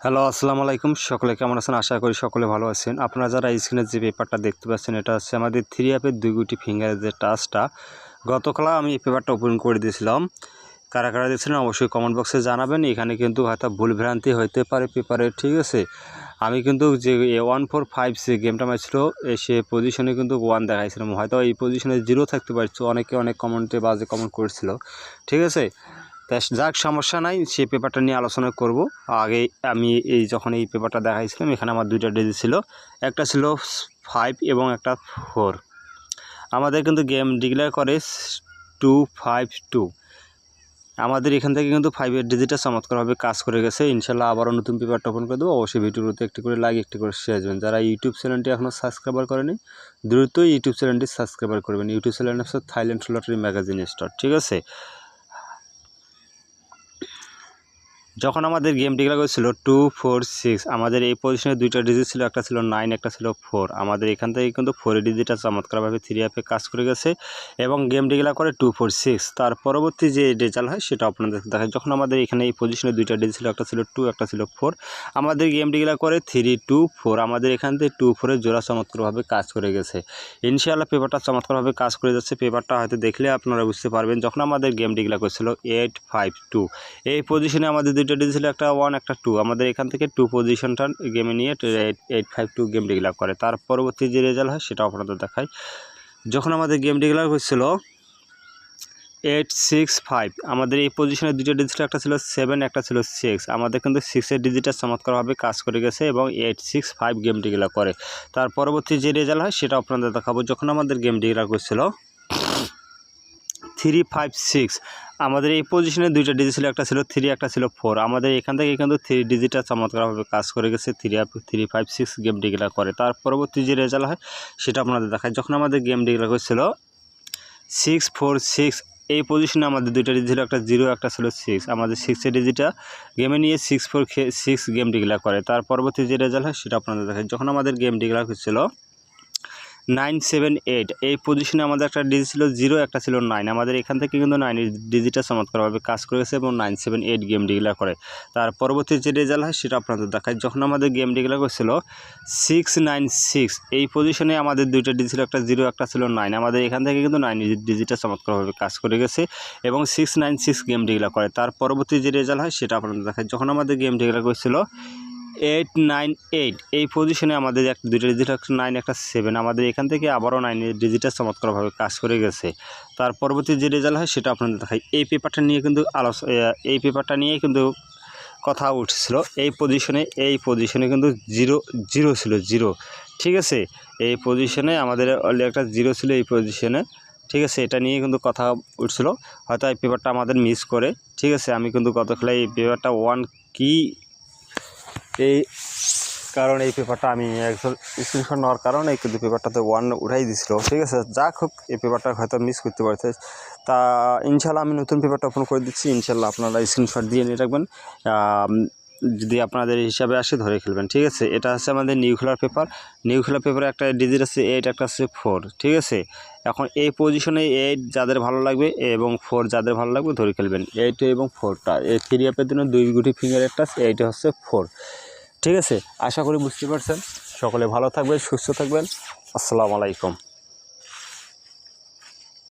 Hello, আসসালামু আলাইকুম। সকলে কেমন আছেন? আশা করি সকলে ভালো আছেন। আপনারা যারা স্ক্রিনে যে পেপারটা দেখতে পাচ্ছেন, এটা হচ্ছে আমাদের 3 অ্যাপের 2 গুটি ফিঙ্গারের যে টাচটা। গতকাল আমি এই পেপারটা ওপেন করে দিয়েছিলাম। কারা কারা দেখছিলেন অবশ্যই কমেন্ট বক্সে জানাবেন। এখানে কিন্তু হয়তো ভুলভ্রান্তি হইতে পারে পেপারের, ঠিক আছে? আমি কিন্তু যে 145 যে গেমটা মারছিল সে পজিশনে কিন্তু 1 দেখাইছিলাম। হয়তো এই পজিশনে 0 থাকতে পারছে। অনেকে অনেক কমেন্টে বাজে কমেন্ট করেছিল, ঠিক আছে? তা যাক, সমস্যা নাই, সেই পেপারটা নিয়ে আলোচনা করব। আগে আমি যখন এই পেপারটা দেখাইছিলাম, এখানে আমার 2টা ডিজিট ছিল, একটা ছিল 5 এবং একটা 4। আমাদের কিন্তু গেম ডিক্লেয়ার করে 252। আমাদের এখান থেকে কিন্তু 5-এর ডিজিটটা চমৎকারভাবে কাজ করে গেছে। ইনশাল্লাহ আবারও নতুন পেপারটা ওপেন করে দেবো। অবশ্যই ভিডিওতে একটি করে লাইক, একটি করে শেয়ার দেবেন। যারা ইউটিউব চ্যানেলটি এখনও সাবস্ক্রাইবার করেনি, দ্রুতই ইউটিউব চ্যানেলটি সাবস্ক্রাইবার করবেন। ইউটিউব চ্যানেল হচ্ছে থাইল্যান্ড লটারি ম্যাগাজিন স্টার, ঠিক আছে? যখন আমাদের গেম ডিক্লেয়ার করেছিল 246, আমাদের এই পজিশনে 2টা ডিজিট ছিল, একটা ছিল 9, একটা ছিল 4। আমাদের এখান থেকে কিন্তু 4 ডিজিটটা চমৎকারভাবে 3 অ্যাপে কাজ করে গেছে এবং গেম ডিক্লেয়ার করে 246। তার পরবর্তী যে রেজাল্ট হয় সেটা আপনাদের দেখায়। যখন আমাদের এখানে এই পজিশনে 2টা ডিজিট ছিল, একটা ছিল 2, একটা ছিল 4। আমাদের গেম ডিক্লেয়ার করে 324। আমাদের এখান থেকে 24-এর জোড়া চমৎকারভাবে কাজ করে গেছে। ইনশাআল্লাহ পেপারটা চমৎকারভাবে কাজ করে যাচ্ছে। পেপারটা হয়তো দেখলে আপনারা বুঝতে পারবেন। যখন আমাদের গেম ডিক্লেয়ার করেছিল 852, এই পজিশনে আমাদের 2টা ডিজিট ছিল, একটা 1, একটা 2। আমাদের এখান থেকে 2 পজিশনটা গেমে নিয়ে 852 গেম ডিক্লেয়ার করে। তার পরবর্তী যে রেজাল্ট হয় সেটা আপনাদের দেখাই। যখন আমাদের গেম ডিক্লেয়ার হয়েছিল 865, আমাদের এই পজিশনে 2টা ডিজিট, একটা ছিল 7, একটা ছিল 6। আমাদের কিন্তু 6-এর ডিজিটটা চমৎকারভাবে কাজ করে গেছে এবং 865 গেম ডিক্লেয়ার করে। তার পরবর্তী যে রেজাল্ট হয় সেটা আপনাদের দেখাবো। যখন আমাদের গেম ডিক্লেয়ার করছিল 356, আমাদের এই পজিশনে 2টা ডিজিট ছিল, একটা ছিল 3, একটা ছিল 4। আমাদের এখান থেকে কিন্তু 3 ডিজিটটা চমৎকারভাবে কাজ করে গেছে। 356 গেম ডিক্লেয়ার করে। তার পরবর্তী যে রেজাল্ট হয় সেটা আপনাদের দেখায়। যখন আমাদের গেম ডিক্লেয়ার করেছিল 646, এই পজিশনে আমাদের 2টা ডিজিট ছিল, একটা 0, একটা ছিল 6। আমাদের 6-এর ডিজিটটা গেমে নিয়ে 646 গেম ডিক্লেয়ার করে। তার পরবর্তী যে রেজাল্ট হয় সেটা আপনাদের দেখায়। যখন আমাদের গেম ডিক্লেয়ার হয়েছিল 978, এই পজিশনে আমাদের একটা ডিজিট ছিল 0, একটা ছিল 9। আমাদের এখান থেকে কিন্তু 9-এর ডিজিটটা চমৎকারভাবে কাজ করেছে এবং 978 গেম ডিক্লেয়ার করে। তার পরবর্তী যে রেজাল্ট হয় সেটা আপনাদের দেখায়। যখন আমাদের গেম ডিক্লেয়ার করেছিল 696, এই পজিশনে আমাদের 2টা ডিজিট ছিল, একটা 0, একটা ছিল 9। আমাদের এখান থেকে কিন্তু 9-এর ডিজিটটা চমৎকারভাবে কাজ করে গেছে এবং 696 গেম ডিক্লেয়ার করে। তার পরবর্তী যে রেজাল্ট হয় সেটা আপনাদের দেখায়। যখন আমাদের গেম ডিক্লেয়ার করেছিল 898, এই পজিশনে আমাদের 2টা ডিজিট, একটা 9, একটা 7। আমাদের এখান থেকে আবারও 9-এর ডিজিটটা চমৎকারভাবে কাজ করে গেছে। তার পরবর্তী যে রেজাল্ট হয় সেটা আপনাদের দেখাই। এই পেপারটা নিয়ে কিন্তু এই পেপারটা নিয়ে কিন্তু কথা উঠছিল। এই পজিশনে কিন্তু 0 ছিল, 0, ঠিক আছে? এই পজিশনে আমাদের অলরেডি একটা 0 ছিল এই পজিশনে, ঠিক আছে? এটা নিয়ে কিন্তু কথা উঠছিল। হয়তো এই পেপারটা আমাদের মিস করে, ঠিক আছে? আমি কিন্তু গত খেলায় এই পেপারটা 1 কি এই কারণ এই পেপারটা আমি একজন স্ক্রিনশট নেওয়ার কারণে কিন্তু পেপারটাতে 1 উঠাই দিছিল, ঠিক আছে? যাক হোক, এই পেপারটা হয়তো মিস করতে পারছে। তা ইনশাল্লাহ আমি নতুন পেপারটা ওপেন করে দিচ্ছি। ইনশাল্লাহ আপনারা স্ক্রিনশট দিয়ে নিয়ে রাখবেন। যদি আপনাদের হিসাবে আসে ধরে খেলবেন, ঠিক আছে? এটা হচ্ছে আমাদের নিউক্লিয়ার পেপারে একটা ডিজিট আছে 8, একটা আছে 4, ঠিক আছে? এখন এই পজিশনে 8 যাদের ভালো লাগবে এবং 4 যাদের ভালো লাগবে ধরে খেলবেন। 8 এবং 4টা এই 3 অ্যাপের জন্য 2 গুটি ফিঙ্গারের টাচ, এইটা হচ্ছে 4, ঠিক আছে? আশা করি বুঝতে পারছেন। সকলে ভালো থাকবেন, সুস্থ থাকবেন। আসসালামু আলাইকুম।